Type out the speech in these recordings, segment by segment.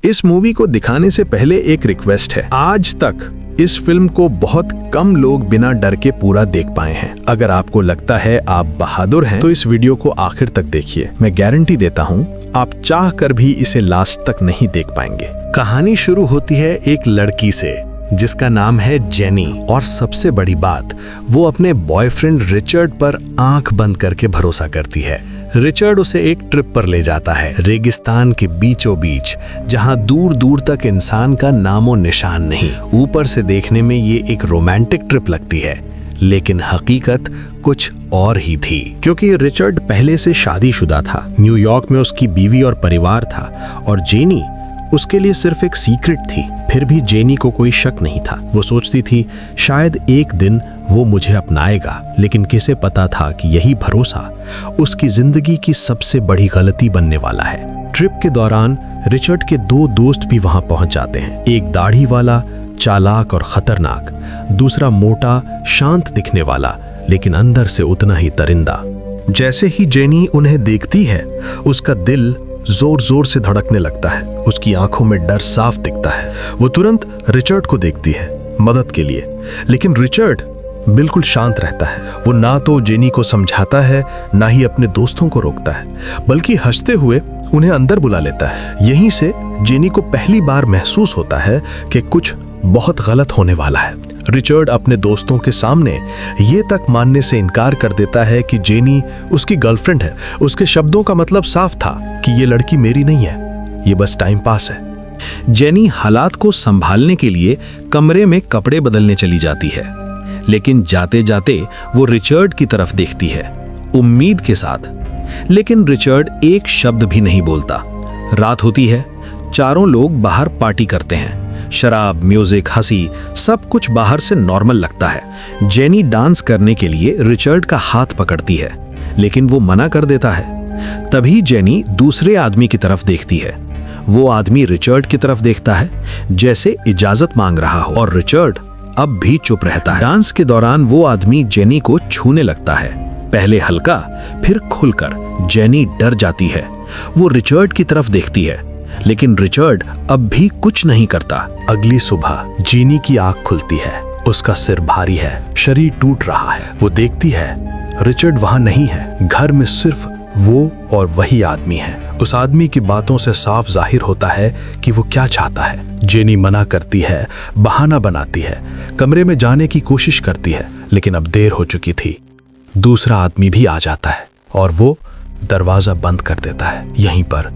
इस मूवी को दिखाने से पहले एक रिक्वेस्ट है। आज तक इस फिल्म को बहुत कम लोग बिना डर के पूरा देख पाए हैं। अगर आपको लगता है आप बहादुर हैं तो इस वीडियो को आखिर तक देखिए। मैं गारंटी देता हूँ आप चाह कर भी इसे लास्ट तक नहीं देख पाएंगे। कहानी शुरू होती है एक लड़की से जिसका नाम है जेनी, और सबसे बड़ी बात, वो अपने बॉयफ्रेंड रिचर्ड पर आंख बंद करके भरोसा करती है। रिचर्ड उसे एक ट्रिप पर ले जाता है, रेगिस्तान के बीचों बीच, जहां दूर दूर तक इंसान का नामो निशान नहीं। ऊपर से देखने में ये एक रोमांटिक ट्रिप लगती है, लेकिन हकीकत कुछ और ही थी। क्योंकि रिचर्ड पहले से शादीशुदा था, न्यूयॉर्क में उसकी बीवी और परिवार था, और जेनी उसके लिए सिर्फ एक सीक्रेट थी। फिर भी जेनी को कोई शक नहीं था। वो सोचती थी शायद एक दिन वो मुझे अपनाएगा, लेकिन किसे पता था कि यही भरोसा उसकी जिंदगी की सबसे बड़ी गलती बनने वाला है। ट्रिप के दौरान रिचर्ड के दो दोस्त भी वहां पहुंच जाते हैं। एक दाढ़ी वाला, चालाक और खतरनाक, दूसरा मोटा, शांत दिखने वाला, लेकिन अंदर से उतना ही दरिंदा। जैसे ही जेनी उन्हें देखती है, उसका दिल जोर जोर से धड़कने लगता है। उसकी आंखों में डर साफ दिखता है। वो तुरंत रिचर्ड को देखती है मदद के लिए, लेकिन रिचर्ड बिल्कुल शांत रहता है। वो ना तो जेनी को समझाता है, ना ही अपने दोस्तों को रोकता है, बल्कि हंसते हुए उन्हें अंदर बुला लेता है। यहीं से जेनी को पहली बार महसूस होता है कि कुछ बहुत गलत होने वाला है। रिचर्ड अपने दोस्तों के सामने ये तक मानने से इनकार कर देता है कि जेनी उसकी गर्लफ्रेंड है। उसके शब्दों का मतलब साफ था कि ये लड़की मेरी नहीं है, ये बस टाइम पास है। जेनी हालात को संभालने के लिए कमरे में कपड़े बदलने चली जाती है, लेकिन जाते जाते वो रिचर्ड की तरफ देखती है, उम्मीद के साथ। लेकिन रिचर्ड एक शब्द भी नहीं बोलता। रात होती है, चारों लोग बाहर पार्टी करते हैं। शराब, म्यूजिक, हंसी, सब कुछ बाहर से नॉर्मल लगता है। जेनी डांस करने के लिए रिचर्ड का हाथ पकड़ती है, लेकिन वो मना कर देता है। तभी जेनी दूसरे आदमी की तरफ देखती है। वो आदमी रिचर्ड की तरफ देखता है, जैसे इजाजत मांग रहा हो, और रिचर्ड अब भी चुप रहता है। डांस के दौरान वो आदमी जेनी को छूने लगता है, पहले हल्का, फिर खुलकर। जेनी डर जाती है। वो रिचर्ड की तरफ देखती है, लेकिन रिचर्ड अब भी कुछ नहीं करता। अगली सुबह जेनी की आंख खुलती है। उसका सिर भारी है, शरीर टूट रहा है। वो देखती है रिचर्ड वहां नहीं है। घर में सिर्फ वो और वही आदमी है। उस आदमी की बातों से साफ जाहिर होता है कि वो क्या चाहता है। जेनी मना करती है, बहाना बनाती है, कमरे में जाने की कोशिश करती है, लेकिन अब देर हो चुकी थी। दूसरा आदमी भी आ जाता है और वो दरवाजा बंद कर देता है। यहीं पर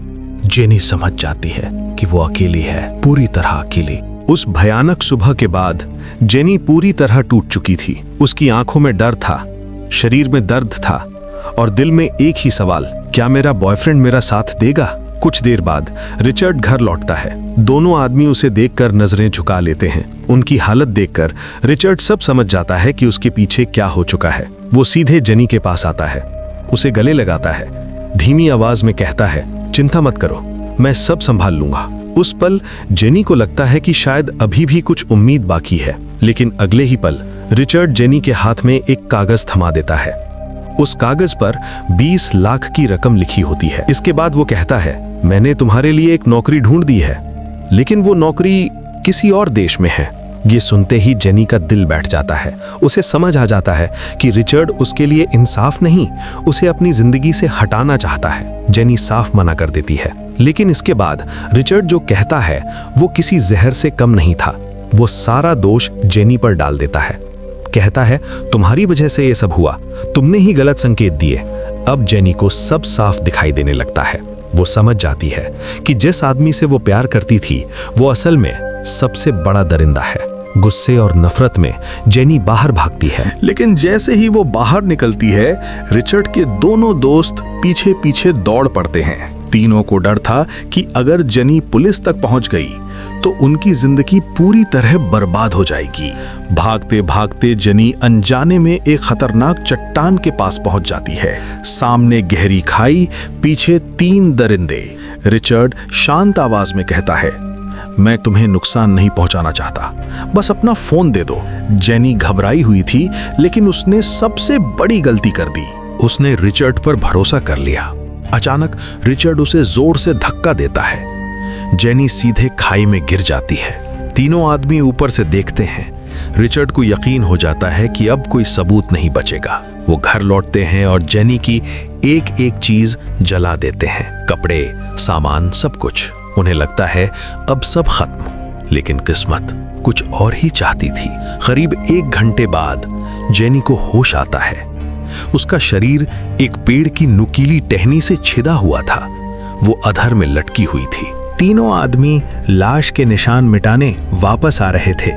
जेनी समझ जाती है कि वो अकेली है, पूरी तरह अकेली। उस भयानक सुबह के बाद जेनी पूरी तरह टूट चुकी थी। उसकी आंखों में डर था, शरीर में दर्द था, और दिल में एक ही सवाल, क्या मेरा बॉयफ्रेंड मेरा साथ देगा? कुछ देर बाद रिचर्ड घर लौटता है। दोनों आदमी उसे देखकर नजरें झुका लेते हैं। उनकी हालत देखकर रिचर्ड सब समझ जाता है कि उसके पीछे क्या हो चुका है। वो सीधे जेनी के पास आता है, उसे गले लगाता है, धीमी आवाज में कहता है, चिंता मत करो, मैं सब संभाल लूंगा। उस पल जेनी को लगता है कि शायद अभी भी कुछ उम्मीद बाकी है, लेकिन अगले ही पल रिचर्ड जेनी के हाथ में एक कागज थमा देता है। उस कागज पर 20 लाख की रकम लिखी होती है। इसके बाद वो कहता है, मैंने तुम्हारे लिए एक नौकरी ढूंढ दी है, लेकिन वो नौकरी किसी और देश में है। ये सुनते ही जेनी का दिल बैठ जाता है। उसे समझ आ जाता है कि रिचर्ड उसके लिए इंसाफ नहीं, उसे अपनी जिंदगी से हटाना चाहता है। जेनी साफ मना कर देती है, लेकिन इसके बाद रिचर्ड जो कहता है वो किसी जहर से कम नहीं था। वो सारा दोष जेनी पर डाल देता है। कहता है, तुम्हारी वजह से ये सब हुआ, तुमने ही गलत संकेत दिए। अब जेनी को सब साफ दिखाई देने लगता है। वो समझ जाती है कि जिस आदमी से वो प्यार करती थी वो असल में सबसे बड़ा दरिंदा है। गुस्से और नफरत में जेनी बाहर भागती है, लेकिन जैसे ही वो बाहर निकलती है, रिचर्ड के दोनों दोस्त पीछे पीछे दौड़ पड़ते हैं। तीनों को डर था कि अगर जेनी पुलिस तक पहुंच गई तो उनकी जिंदगी पूरी तरह बर्बाद हो जाएगी। भागते भागते जेनी अनजाने में एक खतरनाक चट्टान के पास पहुंच जाती है। सामने गहरी खाई, पीछे 3 दरिंदे। रिचर्ड शांत आवाज में कहता है, मैं तुम्हें नुकसान नहीं पहुंचाना चाहता, बस अपना फोन दे दो। जेनी घबराई हुई थी, लेकिन उसने सबसे बड़ी गलती कर दी। उसने रिचर्ड पर भरोसा कर लिया। अचानक रिचर्ड उसे जोर से धक्का देता है। जेनी सीधे खाई में गिर जाती है। तीनों आदमी ऊपर से देखते हैं। रिचर्ड को यकीन हो जाता है कि अब कोई सबूत नहीं बचेगा। वो घर लौटते हैं और जेनी की एक एक चीज जला देते हैं, कपड़े, सामान, सब कुछ। उन्हें लगता है अब सब खत्म, लेकिन किस्मत कुछ और ही चाहती थी। करीब 1 घंटे बाद जेनी को होश आता है। उसका शरीर एक पेड़ की नुकीली टहनी से छिदा हुआ था। वो अधर में लटकी हुई थी। तीनों आदमी लाश के निशान मिटाने वापस आ रहे थे।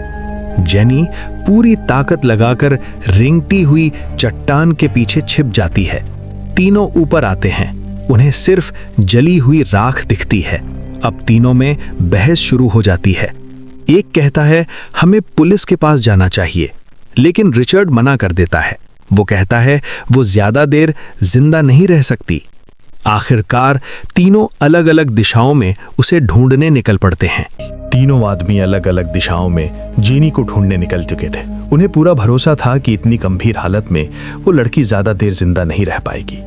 जेनी पूरी ताकत लगाकर रेंगती हुई चट्टान के पीछे छिप जाती है। तीनों ऊपर आते हैं। उन्हें सिर्फ जली हुई राख दिखती है। अब तीनों में बहस शुरू हो जाती है। एक कहता है हमें पुलिस के पास जाना चाहिए, लेकिन रिचर्ड मना कर देता है। वो कहता है वो ज्यादा देर जिंदा नहीं रह सकती। आखिरकार तीनों अलग अलग दिशाओं में उसे ढूंढने निकल पड़ते हैं। तीनों आदमी अलग अलग दिशाओं में जेनी को ढूंढने निकल चुके थे। उन्हें पूरा भरोसा था कि इतनी गंभीर हालत में वो लड़की ज्यादा देर जिंदा नहीं रह पाएगी।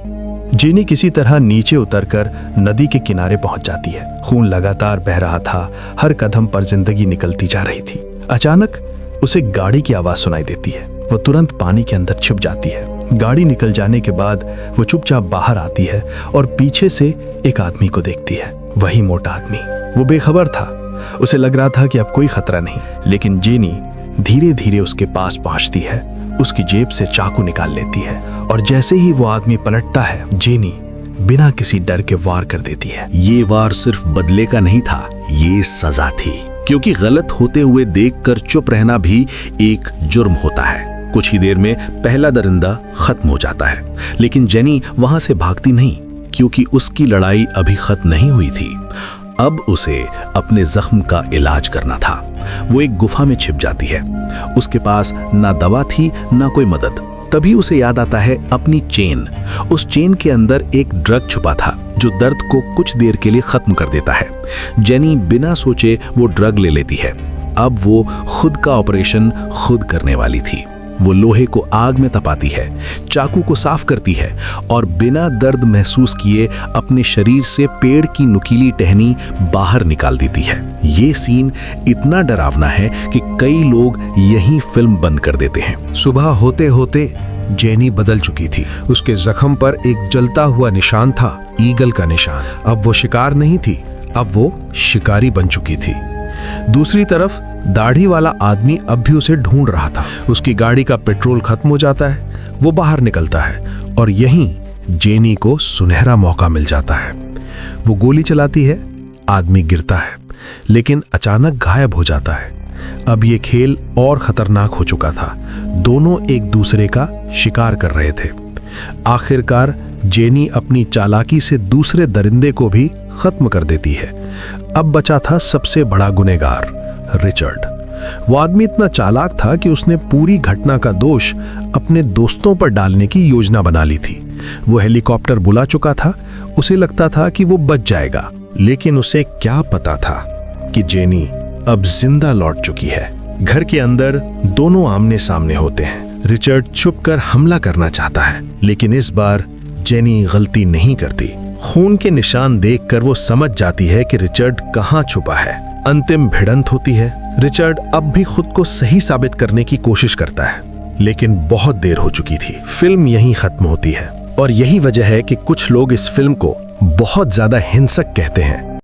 जेनी किसी तरह नीचे उतरकर नदी के किनारे पहुंच जाती है। खून लगातार बह रहा था। हर कदम पर जिंदगी निकलती जा रही थी। अचानक उसे गाड़ी की आवाज सुनाई देती है। वो तुरंत पानी के अंदर छिप जाती है। गाड़ी निकल जाने के बाद वो चुपचाप बाहर आती है और पीछे से एक आदमी को देखती है। वही मोटा आदमी। वो बेखबर था। उसे लग रहा था कि अब कोई खतरा नहीं, लेकिन जेनी धीरे धीरे उसके पास पहुंचती है। उसकी जेब से चाकू निकाल लेती है और जैसे ही वो आदमी पलटता है, जेनी बिना किसी डर के वार कर देती है। ये वार सिर्फ बदले का नहीं था, ये सजा थी, क्योंकि गलत होते हुए देखकर चुप रहना भी एक जुर्म होता है। कुछ ही देर में पहला दरिंदा खत्म हो जाता है, लेकिन जेनी वहां से भागती नहीं, क्योंकि उसकी लड़ाई अभी खत्म नहीं हुई थी। अब उसे अपने जख्म का इलाज करना था। वो एक गुफा में छिप जाती है। उसके पास ना दवा थी ना कोई मदद। तभी उसे याद आता है अपनी चेन। उस चेन के अंदर एक ड्रग छुपा था जो दर्द को कुछ देर के लिए खत्म कर देता है। जेनी बिना सोचे वो ड्रग ले लेती है। अब वो खुद का ऑपरेशन खुद करने वाली थी। वो लोहे को आग में तपाती है, चाकू को साफ करती है और बिना दर्द महसूस किए अपने शरीर से पेड़ की नुकीली टहनी बाहर निकाल देती है। ये सीन इतना डरावना है कि कई लोग यहीं फिल्म बंद कर देते हैं। सुबह होते होते जेनी बदल चुकी थी। उसके जख्म पर एक जलता हुआ निशान था, ईगल का निशान। अब वो शिकार नहीं थी, अब वो शिकारी बन चुकी थी। दूसरी तरफ दाढ़ी वाला आदमी अब भी उसे ढूंढ रहा था। उसकी गाड़ी का पेट्रोल खत्म हो जाता है। वो बाहर निकलता है और यहीं जेनी को सुनहरा मौका मिल जाता है। वो गोली चलाती है, आदमी गिरता है, लेकिन अचानक गायब हो जाता है। अब ये खेल और खतरनाक हो चुका था। दोनों एक दूसरे का शिकार कर रहे थे। आखिरकार जेनी अपनी चालाकी से दूसरे दरिंदे को भी खत्म कर देती है। अब बचा था सबसे बड़ा गुनहगार, रिचर्ड। वो आदमी इतना चालाक था कि उसने पूरी घटना का दोष अपने दोस्तों पर डालने की योजना बना ली थी। वो हेलीकॉप्टर बुला चुका था। उसे लगता था कि वो बच जाएगा, लेकिन उसे क्या पता था कि जेनी अब जिंदा लौट चुकी है। घर के अंदर दोनों आमने सामने होते हैं। रिचर्ड छुपकर हमला करना चाहता है, लेकिन इस बार जेनी गलती नहीं करती। खून के निशान देखकर वो समझ जाती है कि रिचर्ड कहाँ छुपा है। अंतिम भिड़ंत होती है। रिचर्ड अब भी खुद को सही साबित करने की कोशिश करता है, लेकिन बहुत देर हो चुकी थी। फिल्म यहीं खत्म होती है और यही वजह है कि कुछ लोग इस फिल्म को बहुत ज्यादा हिंसक कहते हैं।